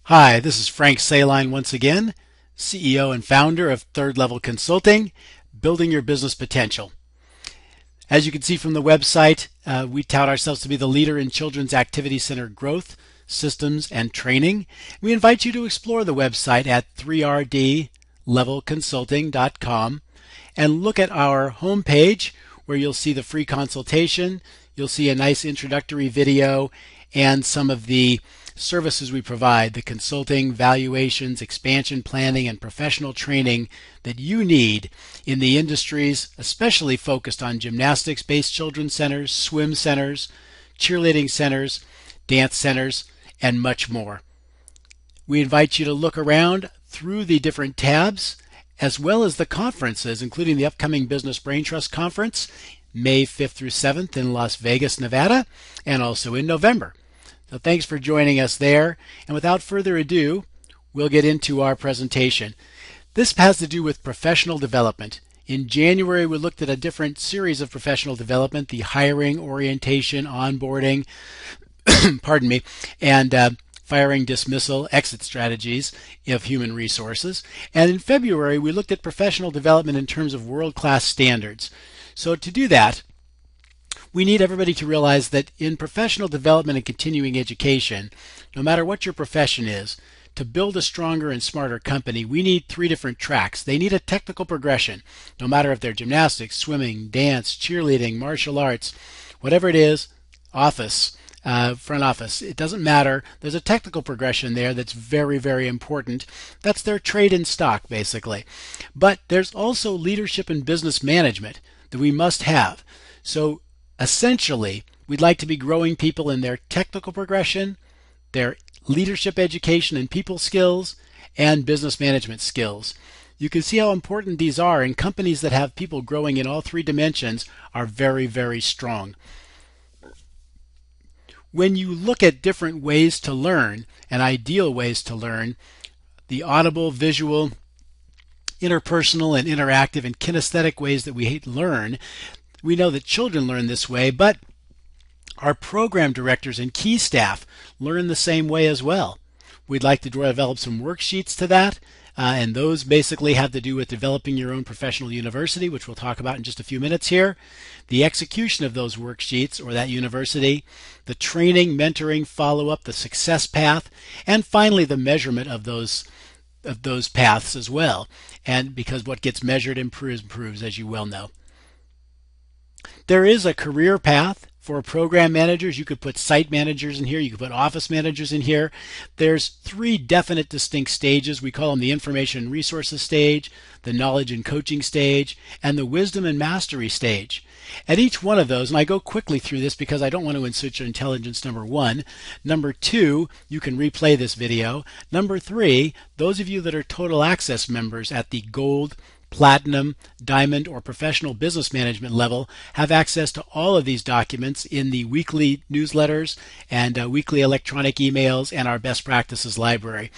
Hi, this is Frank Saline once again, CEO and founder of Third Level Consulting, building your business potential. As you can see from the website, we tout ourselves to be the leader in children's activity-centered growth, systems, and training. We invite you to explore the website at 3rdlevelconsulting.com and look at our homepage where you'll see the free consultation, you'll see a nice introductory video, and some of the services we provide, the consulting, valuations, expansion planning, and professional training that you need in the industries, especially focused on gymnastics-based children's centers, swim centers, cheerleading centers, dance centers, and much more. We invite you to look around through the different tabs, as well as the conferences, including the upcoming Business Brain Trust Conference, May 5th through 7th in Las Vegas, Nevada, and also in November. So thanks for joining us there. And without further ado, we'll get into our presentation. This has to do with professional development. In January, we looked at a different series of professional development, the hiring, orientation, onboarding, pardon me, and firing, dismissal, exit strategies of human resources. And in February, we looked at professional development in terms of world-class standards. So to do that, we need everybody to realize that in professional development and continuing education, no matter what your profession is, to build a stronger and smarter company, we need three different tracks. They need a technical progression, no matter if they're gymnastics, swimming, dance, cheerleading, martial arts, whatever it is, office, front office. It doesn't matter. There's a technical progression there that's very, very important. That's their trade in stock, basically. But there's also leadership and business management that we must have. So essentially, we'd like to be growing people in their technical progression, their leadership education and people skills, and business management skills. You can see how important these are, and companies that have people growing in all three dimensions are very, very strong. When you look at different ways to learn and ideal ways to learn, the audible, visual, interpersonal, and interactive and kinesthetic ways that we learn, we know that children learn this way, but our program directors and key staff learn the same way as well. We'd like to develop some worksheets to that, and those basically have to do with developing your own professional university, which we'll talk about in just a few minutes here, the execution of those worksheets or that university, the training, mentoring, follow-up, the success path, and finally the measurement of those paths as well. And because what gets measured improves, as you well know. There is a career path for program managers. You could put site managers in here. You could put office managers in here. There's three definite distinct stages. We call them the information and resources stage, the knowledge and coaching stage, and the wisdom and mastery stage. At each one of those, and I go quickly through this because I don't want to insert your intelligence, number one. Number two, you can replay this video. Number three, those of you that are Total Access members at the gold, platinum, diamond, or professional business management level have access to all of these documents in the weekly newsletters and weekly electronic emails and our best practices library.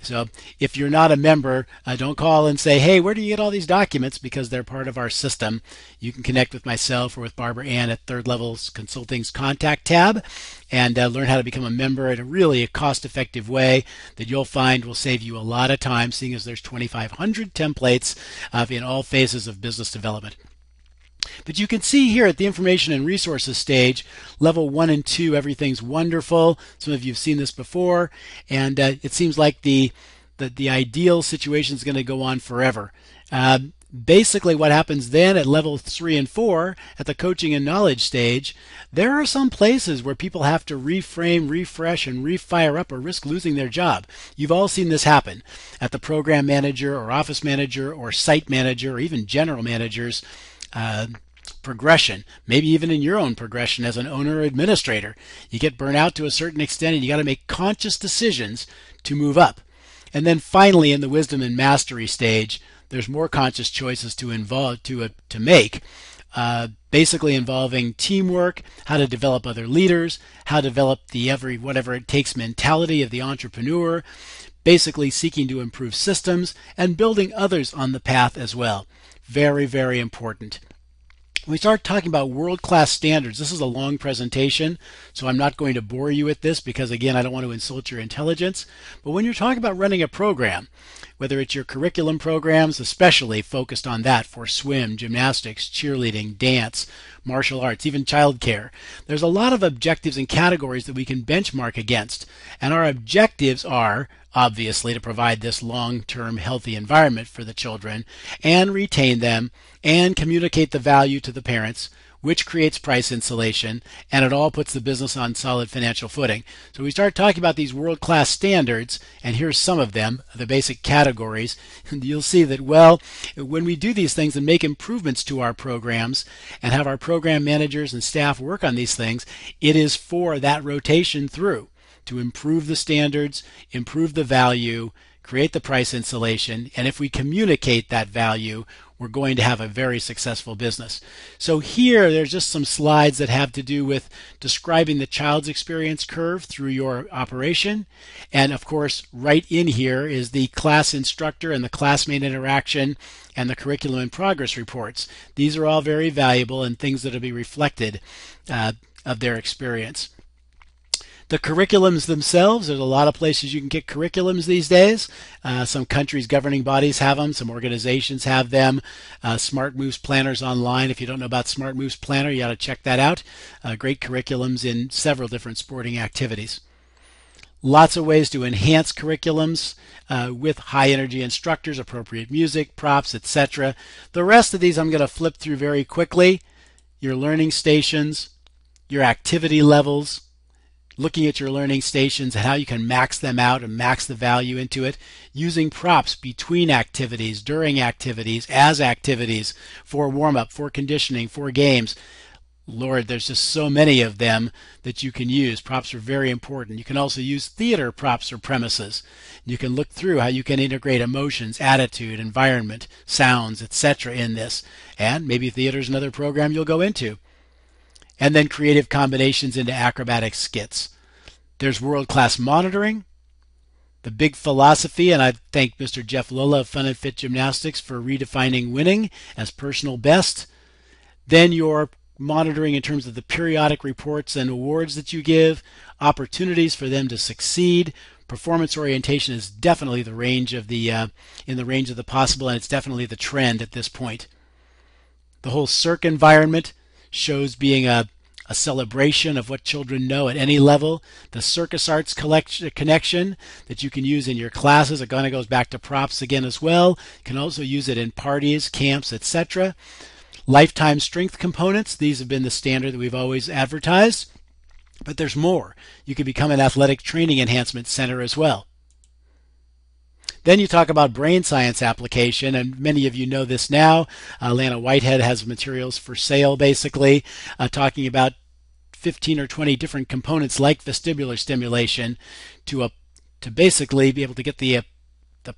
So if you're not a member, don't call and say, hey, where do you get all these documents? Because they're part of our system. You can connect with myself or with Barbara Ann at Third Level Consulting's contact tab and learn how to become a member in a cost-effective way that you'll find will save you a lot of time, seeing as there's 2,500 templates in all phases of business development. But you can see here at the information and resources stage, level 1 and 2, everything's wonderful. Some of you have seen this before, and it seems like the ideal situation is going to go on forever. Basically what happens then at level 3 and 4, at the coaching and knowledge stage, there are some places where people have to reframe, refresh, and refire up or risk losing their job. You've all seen this happen at the program manager or office manager or site manager or even general managers progression, maybe even in your own progression as an owner or administrator. You get burnt out to a certain extent and you got to make conscious decisions to move up. And then finally in the wisdom and mastery stage, there's more conscious choices to make, basically involving teamwork, how to develop other leaders, how to develop the whatever it takes mentality of the entrepreneur, basically seeking to improve systems and building others on the path as well. Very, very important. When we start talking about world-class standards, this is a long presentation, so I'm not going to bore you with this because, again, I don't want to insult your intelligence. But when you're talking about running a program, whether it's your curriculum programs, especially focused on that for swim, gymnastics, cheerleading, dance, martial arts, even childcare, there's a lot of objectives and categories that we can benchmark against. And our objectives are obviously to provide this long-term healthy environment for the children and retain them and communicate the value to the parents, which creates price insulation, and it all puts the business on solid financial footing. So we start talking about these world-class standards, and here's some of them, the basic categories, and you'll see that, well, when we do these things and make improvements to our programs and have our program managers and staff work on these things, it is for that rotation through to improve the standards, improve the value, create the price insulation, and if we communicate that value, we're going to have a very successful business. So here, there's just some slides that have to do with describing the child's experience curve through your operation. And of course, right in here is the class instructor and the classmate interaction and the curriculum and progress reports. These are all very valuable and things that will be reflected of their experience. The curriculums themselves, there's a lot of places you can get curriculums these days. Some countries' governing bodies have them. Some organizations have them. Smart Moves Planners online. If you don't know about Smart Moves Planner, you ought to check that out. Great curriculums in several different sporting activities. Lots of ways to enhance curriculums with high energy instructors, appropriate music, props, etc. The rest of these I'm going to flip through very quickly. Your learning stations, your activity levels, looking at your learning stations and how you can max them out and max the value into it, using props between activities, during activities, as activities, for warm-up, for conditioning, for games. Lord, there's just so many of them that you can use. Props are very important. You can also use theater props or premises. You can look through how you can integrate emotions, attitude, environment, sounds, etc. in this. And maybe theater is another program you'll go into. And then creative combinations into acrobatic skits. There's world-class monitoring, the big philosophy, and I thank Mr. Jeff Lola of Fun and Fit Gymnastics for redefining winning as personal best. Then your monitoring in terms of the periodic reports and awards that you give, opportunities for them to succeed. Performance orientation is definitely the range of in the range of the possible, and it's definitely the trend at this point. The whole circ environment shows being a celebration of what children know at any level. The circus arts connection that you can use in your classes. It kind of goes back to props again as well. You can also use it in parties, camps, etc. Lifetime strength components. These have been the standard that we've always advertised. But there's more. You can become an athletic training enhancement center as well. Then you talk about brain science application, and many of you know this now. Lana Whitehead has materials for sale, basically, talking about 15 or 20 different components like vestibular stimulation to basically be able to get the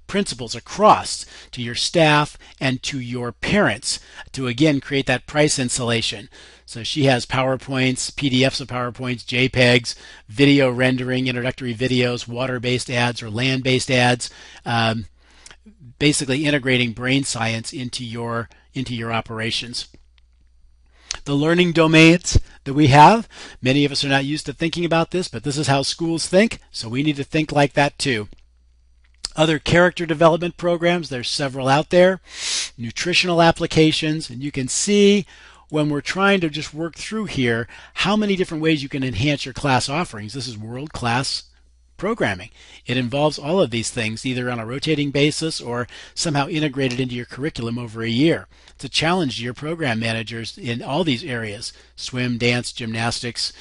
principles across to your staff and to your parents to, again, create that price insulation. So she has PowerPoints, PDFs of PowerPoints, JPEGs, video rendering, introductory videos, water-based ads or land-based ads, basically integrating brain science into your operations. The learning domains that we have, many of us are not used to thinking about this, but this is how schools think, so we need to think like that too. Other character development programs, there's several out there. Nutritional applications, and you can see when we're trying to just work through here how many different ways you can enhance your class offerings. This is world-class programming. It involves all of these things either on a rotating basis or somehow integrated into your curriculum over a year. It's a challenge to your program managers in all these areas: swim, dance, gymnastics,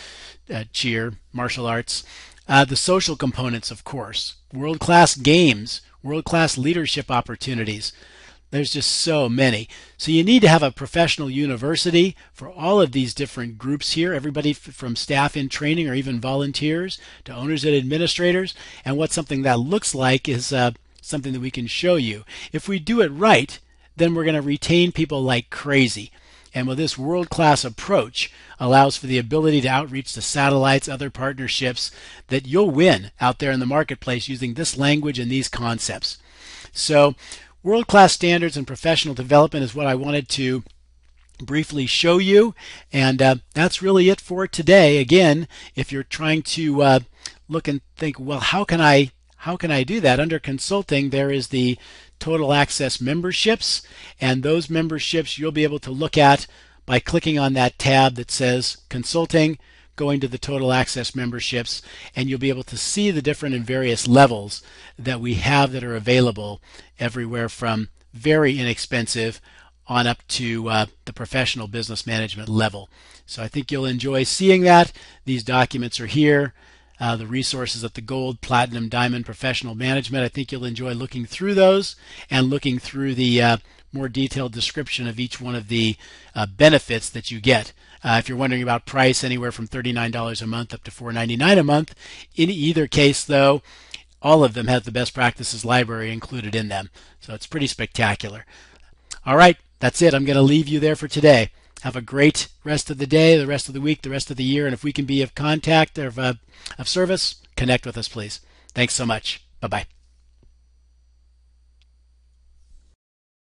cheer, martial arts. The social components, of course, world-class games, world-class leadership opportunities. There's just so many. So you need to have a professional university for all of these different groups here, everybody from staff in training or even volunteers to owners and administrators. And what something that looks like is something that we can show you. If we do it right, then we're going to retain people like crazy. And with this world-class approach allows for the ability to outreach to satellites, other partnerships, that you'll win out there in the marketplace using this language and these concepts. So world-class standards and professional development is what I wanted to briefly show you. And that's really it for today. Again, if you're trying to look and think, well, how can I do that? Under consulting, there is the Total Access memberships, and those memberships you'll be able to look at by clicking on that tab that says consulting, going to the Total Access memberships, and you'll be able to see the different and various levels that we have that are available, everywhere from very inexpensive on up to the professional business management level. So I think you'll enjoy seeing that. These documents are here. The resources at the Gold, Platinum, Diamond Professional Management. I think you'll enjoy looking through those and looking through the more detailed description of each one of the benefits that you get. If you're wondering about price, anywhere from $39 a month up to $4.99 a month. In either case, though, all of them have the Best Practices Library included in them. So it's pretty spectacular. All right, that's it. I'm going to leave you there for today. Have a great rest of the day, the rest of the week, the rest of the year, and if we can be of contact or of service, connect with us, please. Thanks so much. Bye-bye.